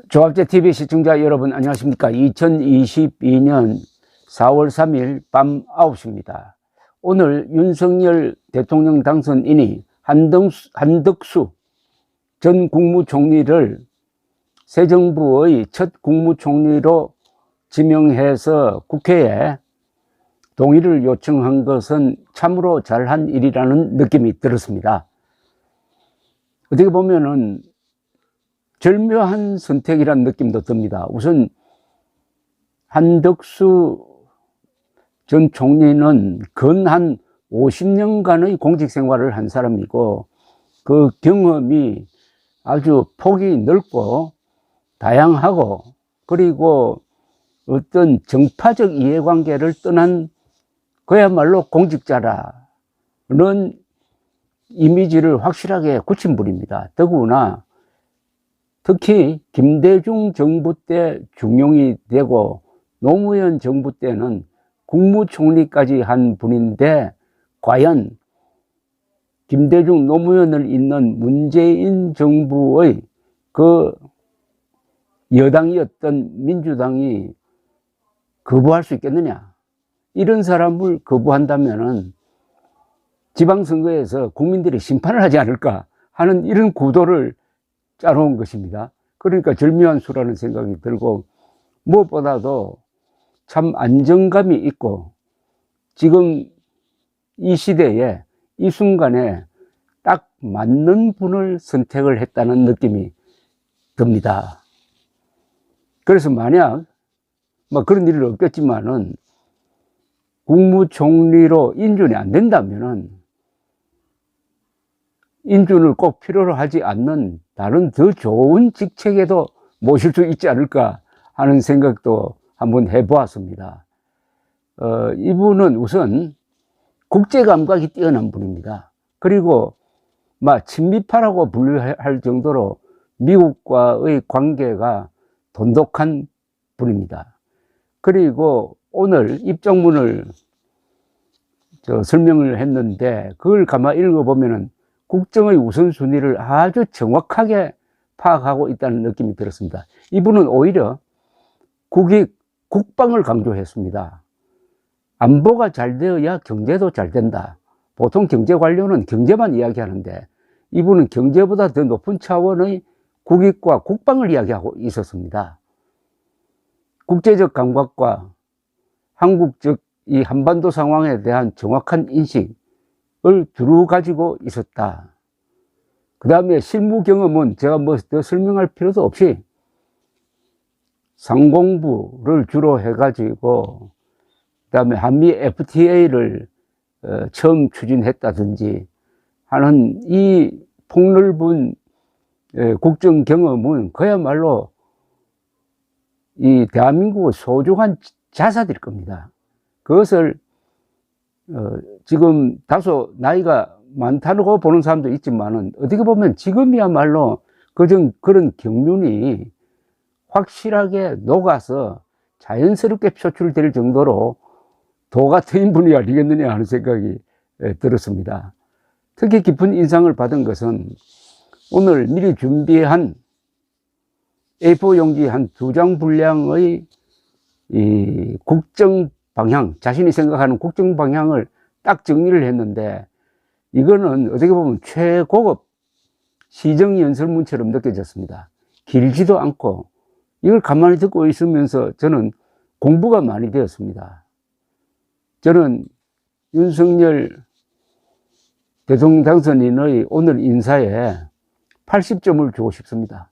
조합제TV 시청자 여러분 안녕하십니까. 2022년 4월 3일 밤 9시입니다. 오늘 윤석열 대통령 당선인이 한덕수 전 국무총리를 새 정부의 첫 국무총리로 지명해서 국회에 동의를 요청한 것은 참으로 잘한 일이라는 느낌이 들었습니다. 어떻게 보면은 절묘한 선택이라는 느낌도 듭니다. 우선 한덕수 전 총리는 근 한 50년간의 공직 생활을 한 사람이고 그 경험이 아주 폭이 넓고 다양하고 그리고 어떤 정파적 이해관계를 떠난 그야말로 공직자라는 이미지를 확실하게 굳힌 분입니다. 더구나 특히 김대중 정부 때 중용이 되고 노무현 정부 때는 국무총리까지 한 분인데 과연 김대중 노무현을 잇는 문재인 정부의 그 여당이었던 민주당이 거부할 수 있겠느냐. 이런 사람을 거부한다면은 지방선거에서 국민들이 심판을 하지 않을까 하는 이런 구도를 짜놓은 것입니다. 그러니까 절묘한 수라는 생각이 들고 무엇보다도 참 안정감이 있고 지금 이 시대에 이 순간에 딱 맞는 분을 선택을 했다는 느낌이 듭니다. 그래서 만약 그런 일은 없겠지만은 국무총리로 인준이 안 된다면은 인준을 꼭 필요로 하지 않는 다른 더 좋은 직책에도 모실 수 있지 않을까 하는 생각도 한번 해보았습니다. 이분은 우선 국제감각이 뛰어난 분입니다. 그리고 친미파라고 분류할 정도로 미국과의 관계가 돈독한 분입니다. 그리고 오늘 입장문을 설명을 했는데 그걸 가만히 읽어보면은 국정의 우선순위를 아주 정확하게 파악하고 있다는 느낌이 들었습니다. 이분은 오히려 국방을 강조했습니다. 안보가 잘 되어야 경제도 잘 된다. 보통 경제 관료는 경제만 이야기하는데 이분은 경제보다 더 높은 차원의 국익과 국방을 이야기하고 있었습니다. 국제적 감각과 한국적 이 한반도 상황에 대한 정확한 인식을 두루 가지고 있었다. 그 다음에 실무 경험은 제가 더 설명할 필요도 없이 상공부를 주로 해가지고 그 다음에 한미 FTA를 처음 추진했다든지 하는 이 폭넓은 국정 경험은 그야말로 이 대한민국의 소중한 자산일 겁니다. 그것을 지금 다소 나이가 많다고 보는 사람도 있지만은 어떻게 보면 지금이야말로 그런 경륜이 확실하게 녹아서 자연스럽게 표출될 정도로 도가 트인 분이 아니겠느냐 하는 생각이 들었습니다. 특히 깊은 인상을 받은 것은 오늘 미리 준비한 A4 용지 한 2장 분량의 이 국정 방향, 자신이 생각하는 국정 방향을 딱 정리를 했는데 이거는 어떻게 보면 최고급 시정연설문처럼 느껴졌습니다. 길지도 않고 이걸 가만히 듣고 있으면서 저는 공부가 많이 되었습니다. 저는 윤석열 대통령 당선인의 오늘 인사에 80점을 주고 싶습니다.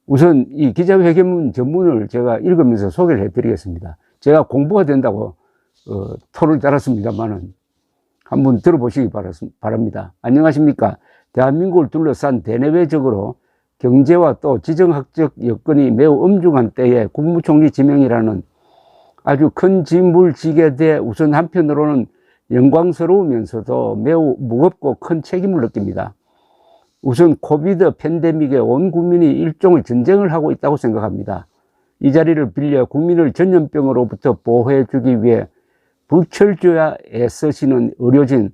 우선 이 기자회견문 전문을 제가 읽으면서 소개를 해드리겠습니다. 제가 공부가 된다고 토를 달았습니다만은 한번 들어보시기 바랍니다. 안녕하십니까. 대한민국을 둘러싼 대내외적으로 경제와 또 지정학적 여건이 매우 엄중한 때에 국무총리 지명이라는 아주 큰 짐을 지게 돼 우선 한편으로는 영광스러우면서도 매우 무겁고 큰 책임을 느낍니다. 우선 코비드 팬데믹에 온 국민이 일종의 전쟁을 하고 있다고 생각합니다. 이 자리를 빌려 국민을 전염병으로부터 보호해 주기 위해 불철주야 애쓰시는 의료진,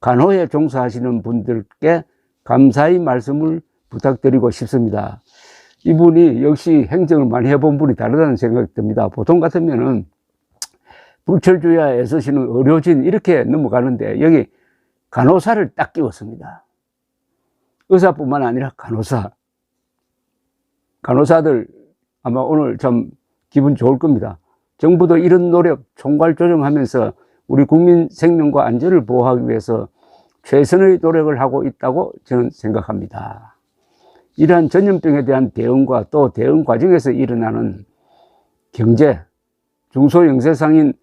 간호에 종사하시는 분들께 감사의 말씀을 부탁드리고 싶습니다. 이분이 역시 행정을 많이 해본 분이 다르다는 생각이 듭니다. 보통 같으면은 불철주야 애쓰시는 의료진 이렇게 넘어가는데 여기 간호사를 딱 끼웠습니다. 의사뿐만 아니라 간호사들 아마 오늘 참 기분 좋을 겁니다. 정부도 이런 노력 총괄 조정하면서 우리 국민 생명과 안전을 보호하기 위해서 최선의 노력을 하고 있다고 저는 생각합니다. 이러한 전염병에 대한 대응과 또 대응 과정에서 일어나는 경제, 중소영세상인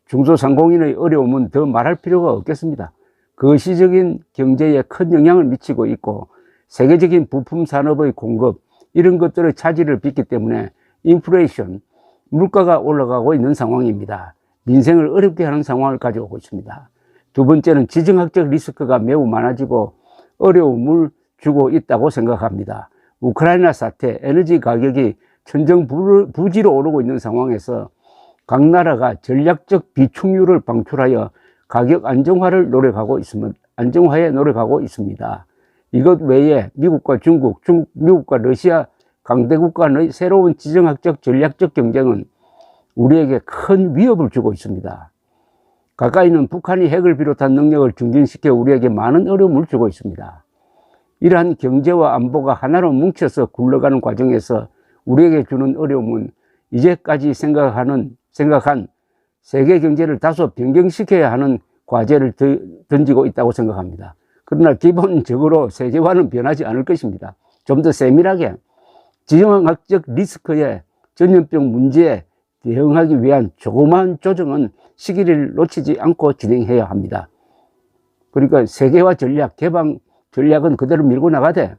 중소상공인의 어려움은 더 말할 필요가 없겠습니다. 거시적인 경제에 큰 영향을 미치고 있고 세계적인 부품 산업의 공급 이런 것들의 차질을 빚기 때문에 인플레이션, 물가가 올라가고 있는 상황입니다. 민생을 어렵게 하는 상황을 가져오고 있습니다. 두 번째는 지정학적 리스크가 매우 많아지고 어려움을 주고 있다고 생각합니다. 우크라이나 사태, 에너지 가격이 천정부지로 오르고 있는 상황에서 각 나라가 전략적 비축유를 방출하여 가격 안정화에 노력하고 있습니다. 이것 외에 미국과 중국, 미국과 러시아 강대국 간의 새로운 지정학적 전략적 경쟁은 우리에게 큰 위협을 주고 있습니다. 가까이 있는 북한이 핵을 비롯한 능력을 증진시켜 우리에게 많은 어려움을 주고 있습니다. 이러한 경제와 안보가 하나로 뭉쳐서 굴러가는 과정에서 우리에게 주는 어려움은 이제까지 생각한 세계 경제를 다소 변경시켜야 하는 과제를 던지고 있다고 생각합니다. 그러나 기본적으로 세계화는 변하지 않을 것입니다. 좀 더 세밀하게 지정학적 리스크의 전염병 문제에 대응하기 위한 조그마한 조정은 시기를 놓치지 않고 진행해야 합니다. 그러니까 세계화 전략, 개방 전략은 그대로 밀고 나가되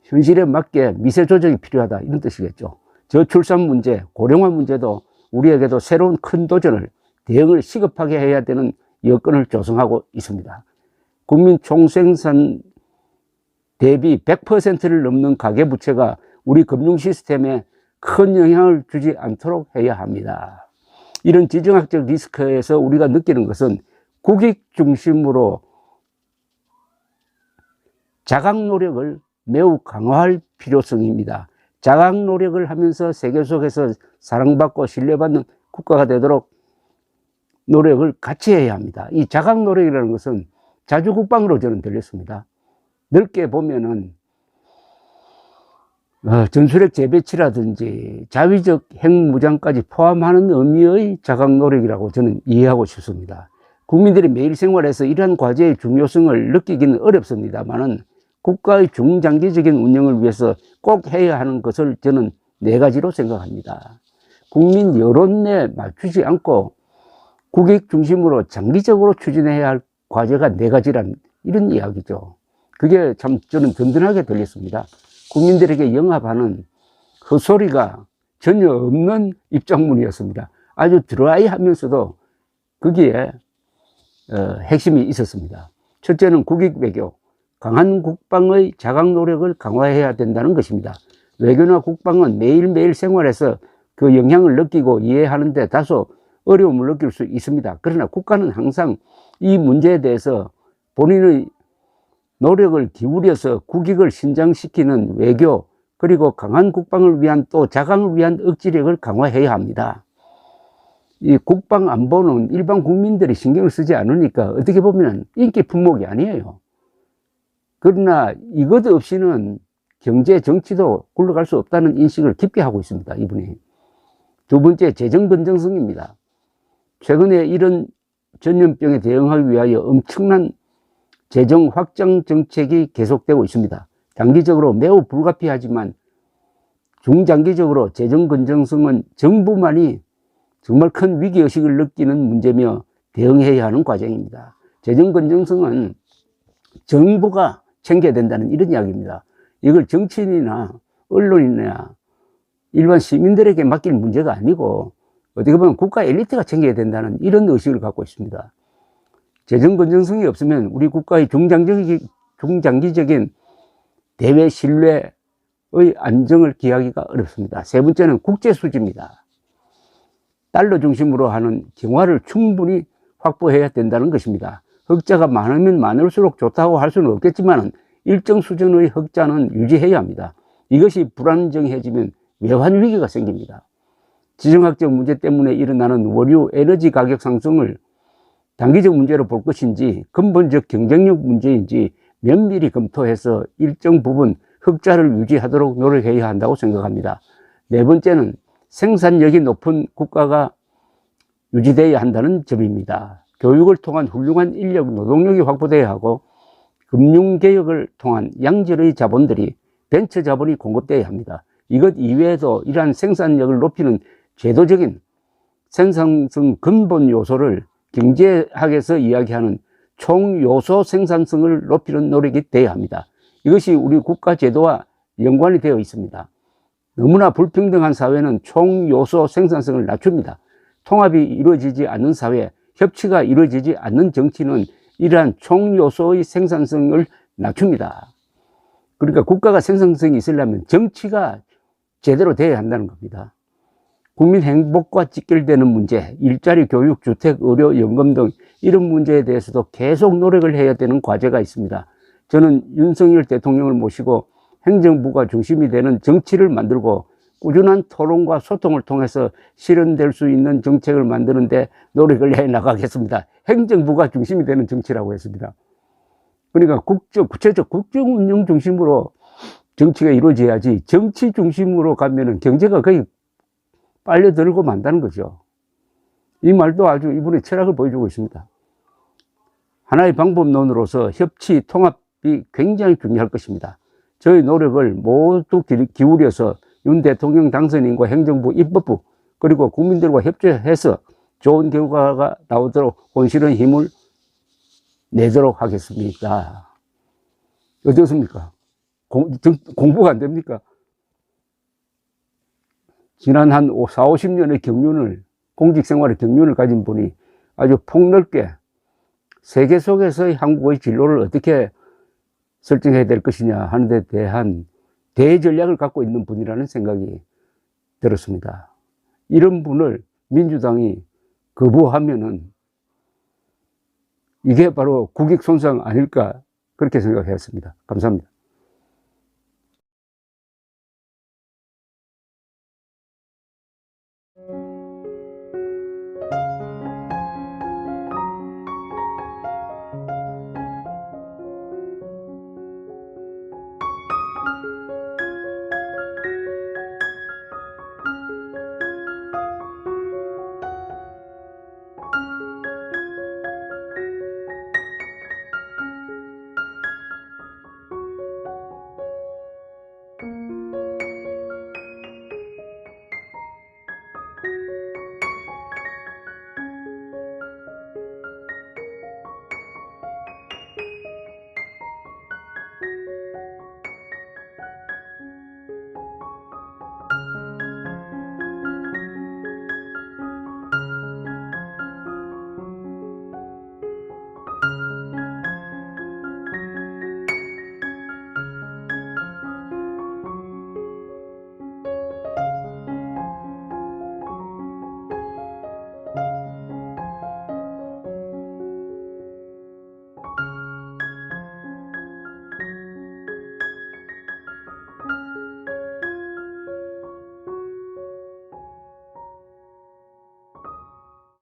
현실에 맞게 미세 조정이 필요하다 이런 뜻이겠죠. 저출산 문제, 고령화 문제도 우리에게도 새로운 큰 도전을 대응을 시급하게 해야 되는 여건을 조성하고 있습니다. 국민 총생산 대비 100%를 넘는 가계부채가 우리 금융 시스템에 큰 영향을 주지 않도록 해야 합니다. 이런 지정학적 리스크에서 우리가 느끼는 것은 국익 중심으로 자각 노력을 매우 강화할 필요성입니다. 자각 노력을 하면서 세계 속에서 사랑받고 신뢰받는 국가가 되도록 노력을 같이 해야 합니다. 이 자각 노력이라는 것은 자주국방으로 저는 들렸습니다. 넓게 보면은 전술핵 재배치라든지 자위적 핵무장까지 포함하는 의미의 자각 노력이라고 저는 이해하고 싶습니다. 국민들이 매일 생활에서 이러한 과제의 중요성을 느끼기는 어렵습니다만은 국가의 중장기적인 운영을 위해서 꼭 해야 하는 것을 저는 4가지로 생각합니다. 국민 여론에 맞추지 않고 국익 중심으로 장기적으로 추진해야 할 과제가 4가지란 이런 이야기죠. 그게 참 저는 든든하게 들렸습니다. 국민들에게 영합하는 헛소리가 전혀 없는 입장문이었습니다. 아주 드라이하면서도 거기에 핵심이 있었습니다. 첫째는 국익 외교, 강한 국방의 자각 노력을 강화해야 된다는 것입니다. 외교나 국방은 매일매일 생활에서 그 영향을 느끼고 이해하는 데 다소 어려움을 느낄 수 있습니다. 그러나 국가는 항상 이 문제에 대해서 본인의 노력을 기울여서 국익을 신장시키는 외교 그리고 강한 국방을 위한 또 자강을 위한 억지력을 강화해야 합니다. 이 국방 안보는 일반 국민들이 신경을 쓰지 않으니까 어떻게 보면 인기 품목이 아니에요. 그러나 이것 없이는 경제 정치도 굴러갈 수 없다는 인식을 깊게 하고 있습니다. 이분이. 두 번째, 재정 건전성입니다. 최근에 이런 전염병에 대응하기 위하여 엄청난 재정 확장 정책이 계속되고 있습니다. 단기적으로 매우 불가피하지만 중장기적으로 재정 건전성은 정부만이 정말 큰 위기의식을 느끼는 문제며 대응해야 하는 과정입니다. 재정 건전성은 정부가 챙겨야 된다는 이런 이야기입니다. 이걸 정치인이나 언론이나 일반 시민들에게 맡길 문제가 아니고 어떻게 보면 국가 엘리트가 챙겨야 된다는 이런 의식을 갖고 있습니다. 재정 건전성이 없으면 우리 국가의 중장기적인 대외 신뢰의 안정을 기하기가 어렵습니다. 세 번째는 국제 수지입니다. 달러 중심으로 하는 경화를 충분히 확보해야 된다는 것입니다. 흑자가 많으면 많을수록 좋다고 할 수는 없겠지만 일정 수준의 흑자는 유지해야 합니다. 이것이 불안정해지면 외환 위기가 생깁니다. 지정학적 문제 때문에 일어나는 원유 에너지 가격 상승을 단기적 문제로 볼 것인지 근본적 경쟁력 문제인지 면밀히 검토해서 일정 부분 흑자를 유지하도록 노력해야 한다고 생각합니다. 네 번째는 생산력이 높은 국가가 유지되어야 한다는 점입니다. 교육을 통한 훌륭한 인력, 노동력이 확보되어야 하고 금융개혁을 통한 양질의 자본들이 벤처 자본이 공급되어야 합니다. 이것 이외에도 이러한 생산력을 높이는 제도적인 생산성 근본 요소를 경제학에서 이야기하는 총요소 생산성을 높이는 노력이 되어야 합니다. 이것이 우리 국가 제도와 연관이 되어 있습니다. 너무나 불평등한 사회는 총요소 생산성을 낮춥니다. 통합이 이루어지지 않는 사회, 협치가 이루어지지 않는 정치는 이러한 총요소의 생산성을 낮춥니다. 그러니까 국가가 생산성이 있으려면 정치가 제대로 돼야 한다는 겁니다. 국민 행복과 직결되는 문제, 일자리, 교육, 주택, 의료, 연금 등 이런 문제에 대해서도 계속 노력을 해야 되는 과제가 있습니다. 저는 윤석열 대통령을 모시고 행정부가 중심이 되는 정치를 만들고 꾸준한 토론과 소통을 통해서 실현될 수 있는 정책을 만드는 데 노력을 해 나가겠습니다. 행정부가 중심이 되는 정치라고 했습니다. 그러니까 구체적 국정 운영 중심으로 정치가 이루어져야지 정치 중심으로 가면은 경제가 거의 빨려들고 만다는 거죠. 이 말도 아주 이분의 철학을 보여주고 있습니다. 하나의 방법론으로서 협치, 통합이 굉장히 중요할 것입니다. 저희 노력을 모두 기울여서 윤 대통령 당선인과 행정부, 입법부 그리고 국민들과 협조해서 좋은 결과가 나오도록 혼실한 힘을 내도록 하겠습니다. 어떻습니까? 공부가 안 됩니까? 지난 한 4, 50년의 경륜을, 공직생활의 경륜을 가진 분이 아주 폭넓게 세계 속에서의 한국의 진로를 어떻게 설정해야 될 것이냐 하는 데 대한 대전략을 갖고 있는 분이라는 생각이 들었습니다. 이런 분을 민주당이 거부하면은 이게 바로 국익손상 아닐까 그렇게 생각했습니다. 감사합니다.